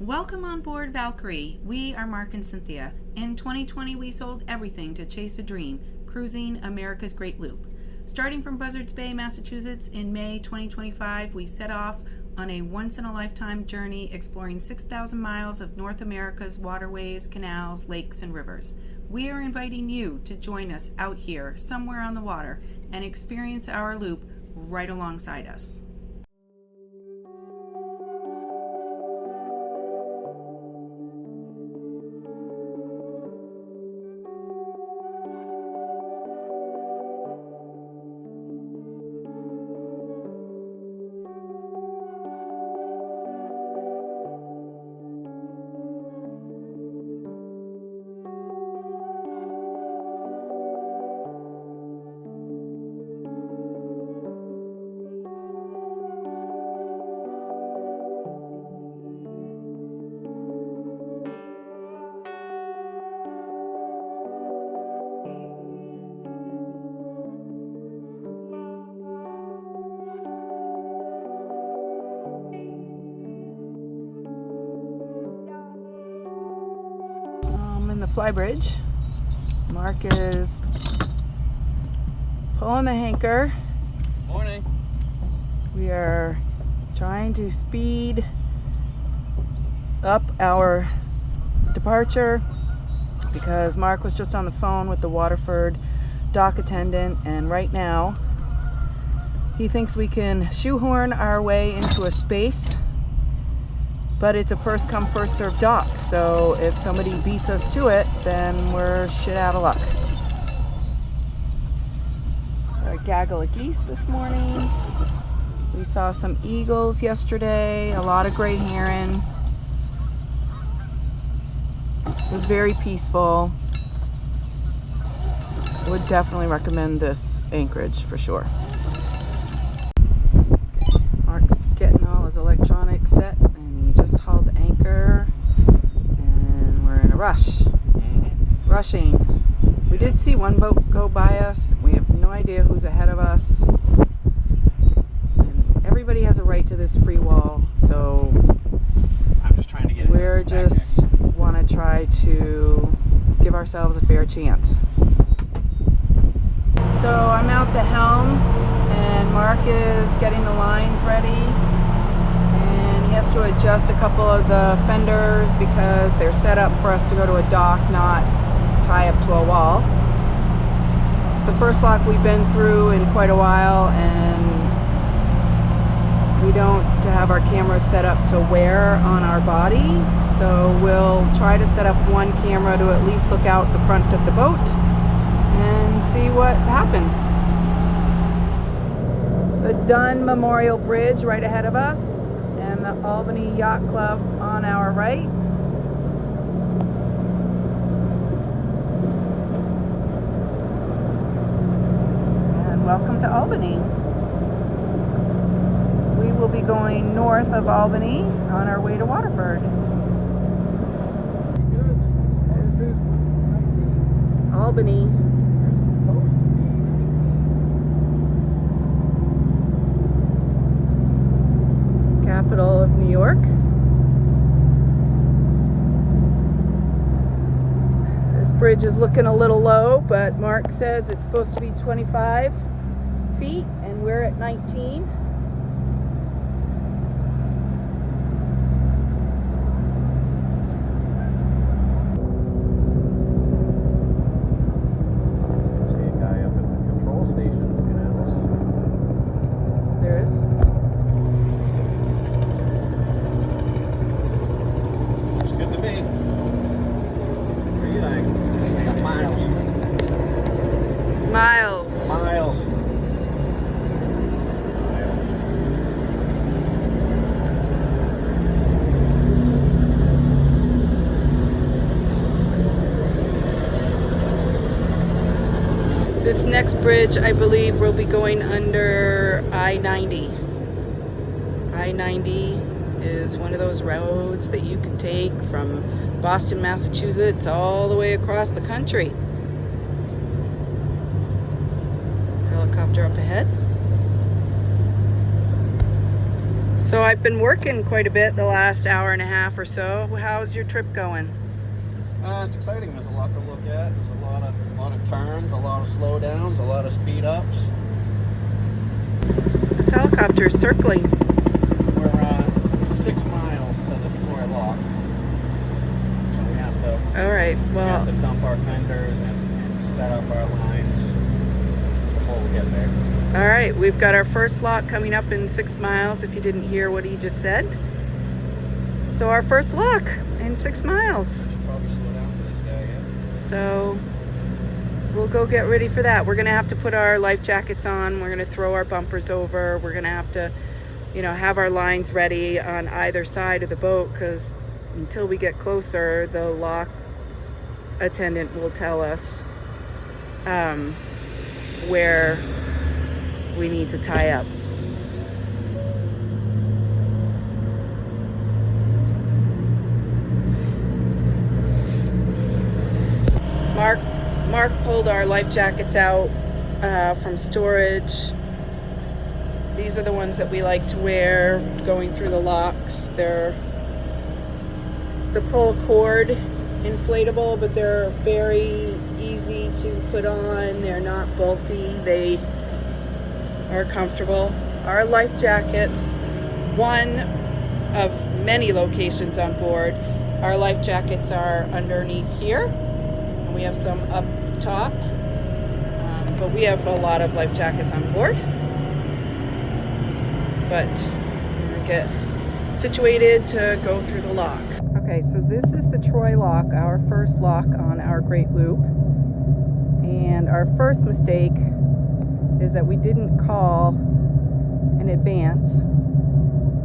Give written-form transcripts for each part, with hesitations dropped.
Welcome on board Valkyrie. We are Mark and Cynthia. In 2020, we sold everything to chase a dream, cruising America's Great Loop. Starting from Buzzards Bay, Massachusetts in May 2025, we set off on a once-in-a-lifetime journey exploring 6,000 miles of North America's waterways, canals, lakes, and rivers. We are inviting you to join us out here, somewhere on the water, and experience our loop right alongside us. In the flybridge, Mark is pulling the anchor. Morning. We are trying to speed up our departure because Mark was just on the phone with the Waterford dock attendant, and right now he thinks we can shoehorn our way into a space, but it's a first come first served dock, so if somebody beats us to it, then we're shit out of luck. A gaggle of geese this morning. We saw some eagles yesterday, a lot of gray heron. It was very peaceful. Would definitely recommend this anchorage for sure. Mark's getting all his electronics set. Just hauled anchor and we're in a rush. Rushing. We did see one boat go by us. We have no idea who's ahead of us. And everybody has a right to this free wall, so I'm just trying to get we're just want to try to give ourselves a fair chance. So I'm out the helm and Mark is getting the lines ready. He has to adjust a couple of the fenders because they're set up for us to go to a dock, not tie up to a wall. It's the first lock we've been through in quite a while, and we don't have our cameras set up to wear on our body, so we'll try to set up one camera to at least look out the front of the boat and see what happens. The Dunn Memorial Bridge right ahead of us, and the Albany Yacht Club on our right. And welcome to Albany. We will be going north of Albany on our way to Waterford. This is Albany. Capital of New York. This bridge is looking a little low, but Mark says it's supposed to be 25 feet and we're at 19. See a guy up at the control station looking at us. There is. Good to me. What do you think? Miles. Miles. Miles. This next bridge, I believe, will be going under I-90. I-90 is one of those roads that you can take from Boston, Massachusetts, all the way across the country. Helicopter up ahead. So I've been working quite a bit the last hour and a half or so. How's your trip going? It's exciting. There's a lot to look at. There's a lot of turns, a lot of slowdowns, a lot of speed ups. This helicopter is circling. We're 6 miles to the Troy lock. So we have to. All right. Well, we have to dump our fenders and set up our lines before we get there. all right. We've got our first lock coming up in 6 miles. If you didn't hear what he just said. So our first lock in 6 miles. Probably slow down for this guy, yeah. So we'll go get ready for that. We're gonna have to put our life jackets on. We're gonna throw our bumpers over. We're gonna have to, have our lines ready on either side of the boat, because until we get closer, the lock attendant will tell us where we need to tie up. Mark pulled our life jackets out from storage. These are the ones that we like to wear going through the locks. They're the pull cord inflatable, but they're very easy to put on. They're not bulky. They are comfortable. Our life jackets, one of many locations on board, our life jackets are underneath here. We have some up top, but we have a lot of life jackets on board. But we're gonna get situated to go through the lock. Okay, so this is the Troy lock, our first lock on our Great Loop. And our first mistake is that we didn't call in advance.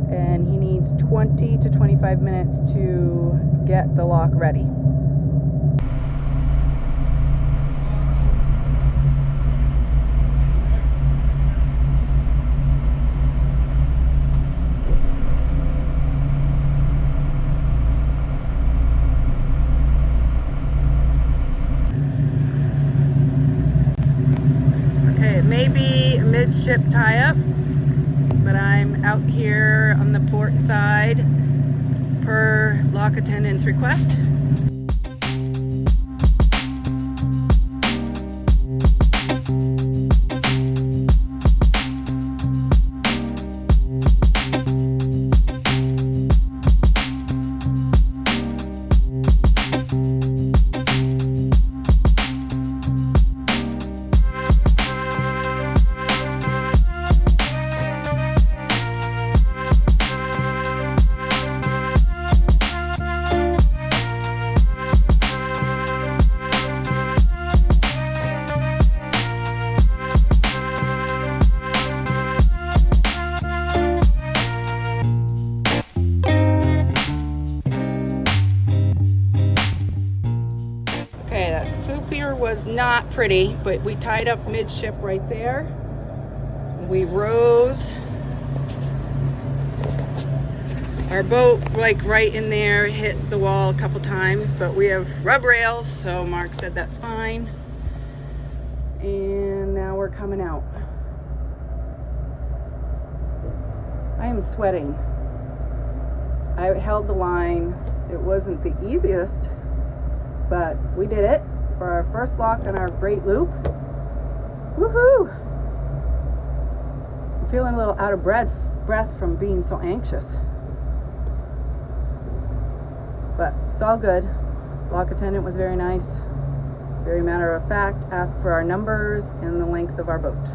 And he needs 20 to 25 minutes to get the lock ready. Maybe a midship tie-up, but I'm out here on the port side per lock attendant's request. Was not pretty, but we tied up midship right there. We rose our boat like right in there, hit the wall a couple times, but we have rub rails, so Mark said that's fine. And now we're coming out. I am sweating. I held the line. It wasn't the easiest, but we did it. For our first lock on our Great Loop. Woohoo! I'm feeling a little out of breath from being so anxious. But it's all good. Lock attendant was very nice. Very matter of fact, asked for our numbers and the length of our boat.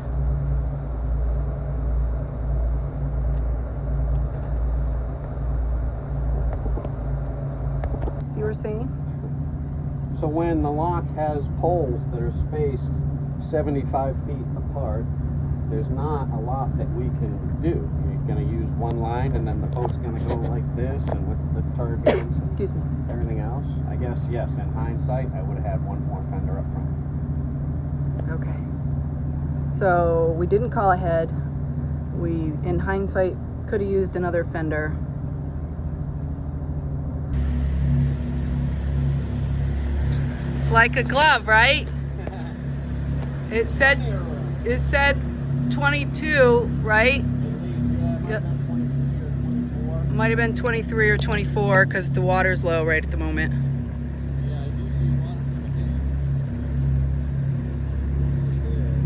So you were saying? So when the lock has poles that are spaced 75 feet apart, there's not a lot that we can do. You're going to use one line and then the boat's going to go like this, and with the turbines, excuse me, everything else. I guess, yes, in hindsight, I would have had one more fender up front. Okay. So we didn't call ahead. We, in hindsight, could have used another fender. Like a glove, right? It said 22, right? Yep. Might have been 23 or 24 because the water's low right at the moment. Yeah, I do see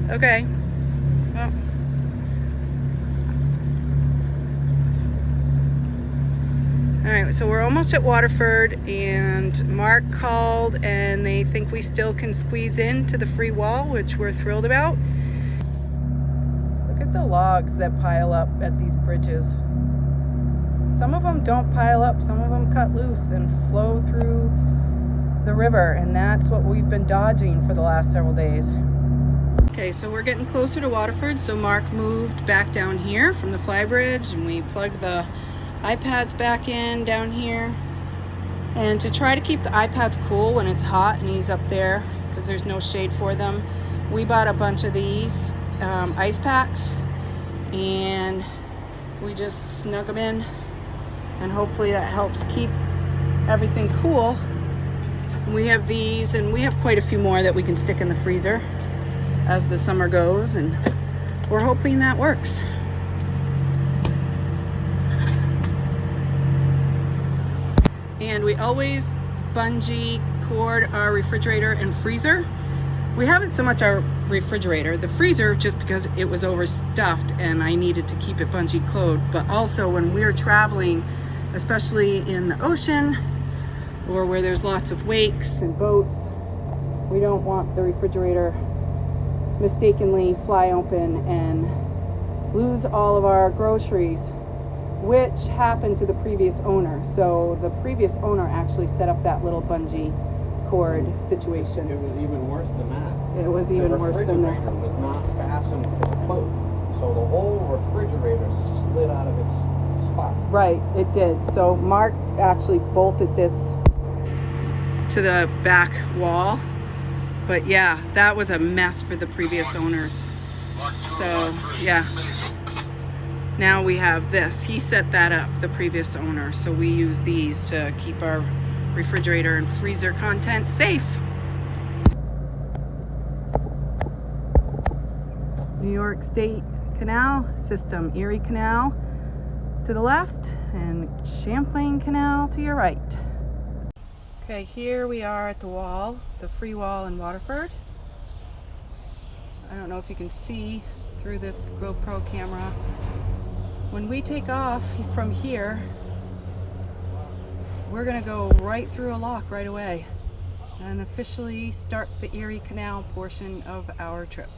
water. Okay. Well. Alright, so we're almost at Waterford, and Mark called and they think we still can squeeze into the free wall, which we're thrilled about. Look at the logs that pile up at these bridges. Some of them don't pile up, some of them cut loose and flow through the river, and that's what we've been dodging for the last several days. Okay, so we're getting closer to Waterford, so Mark moved back down here from the flybridge, and we plugged the iPads back in down here. And to try to keep the iPads cool when it's hot and he's up there, because there's no shade for them, we bought a bunch of these ice packs, and we just snug them in, and hopefully that helps keep everything cool. We have these, and we have quite a few more that we can stick in the freezer as the summer goes, and we're hoping that works. And we always bungee cord our refrigerator and freezer. We haven't so much our refrigerator, the freezer, just because it was overstuffed and I needed to keep it bungee closed. But also when we're traveling, especially in the ocean or where there's lots of wakes and boats, we don't want the refrigerator mistakenly fly open and lose all of our groceries, which happened to the previous owner. So the previous owner actually set up that little bungee cord situation. It was even worse than that. It was even worse than that. The refrigerator was not fastened to the boat, so the whole refrigerator slid out of its spot. Right, it did. So Mark actually bolted this to the back wall. But yeah, that was a mess for the previous owners. So yeah, now we have this. He set that up, the previous owner. So we use these to keep our refrigerator and freezer content safe. New York State Canal system, Erie Canal to the left and Champlain Canal to your right. Okay, here we are at the wall, the free wall in Waterford. I don't know if you can see through this GoPro camera. When we take off from here, we're gonna go right through a lock right away and officially start the Erie Canal portion of our trip.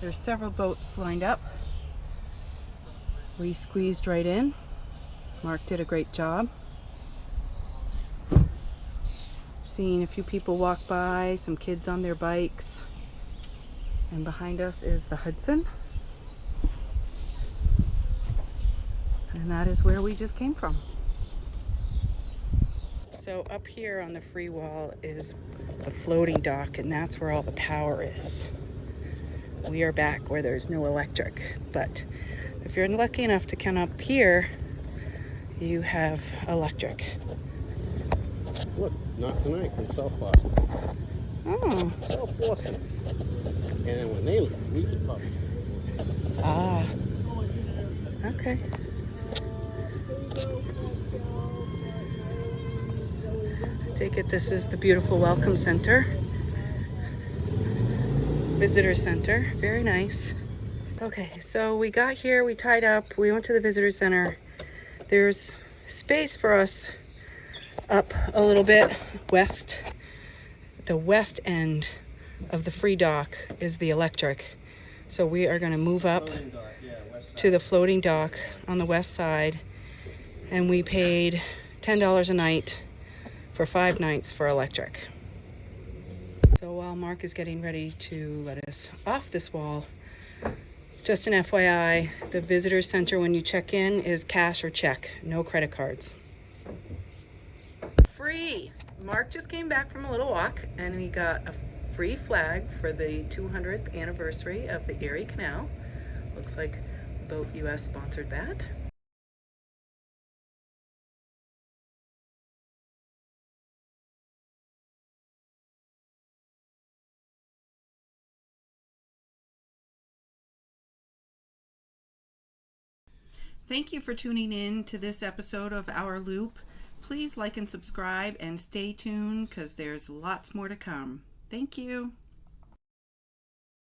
There's several boats lined up. We squeezed right in. Mark did a great job. Seeing a few people walk by, some kids on their bikes. And behind us is the Hudson. And that is where we just came from. So up here on the free wall is a floating dock, and that's where all the power is. We are back where there's no electric, but if you're lucky enough to come up here, you have electric. Look, not tonight from South Boston. Oh. South Boston. And then when they leave, we can probably. Ah. Okay. Take it this is the beautiful Welcome Center. Visitor Center. Very nice. Okay, so we got here, we tied up, we went to the Visitor Center. There's space for us up a little bit west. The west end of the free dock is the electric. So we are going to move up to the floating dock on the west side, and we paid $10 a night for 5 nights for electric. So while Mark is getting ready to let us off this wall, just an FYI, the visitor center when you check in is cash or check, no credit cards. Free! Mark just came back from a little walk and he got a free flag for the 200th anniversary of the Erie Canal. Looks like Boat US sponsored that. Thank you for tuning in to this episode of Our Loop. Please like and subscribe and stay tuned because there's lots more to come. Thank you.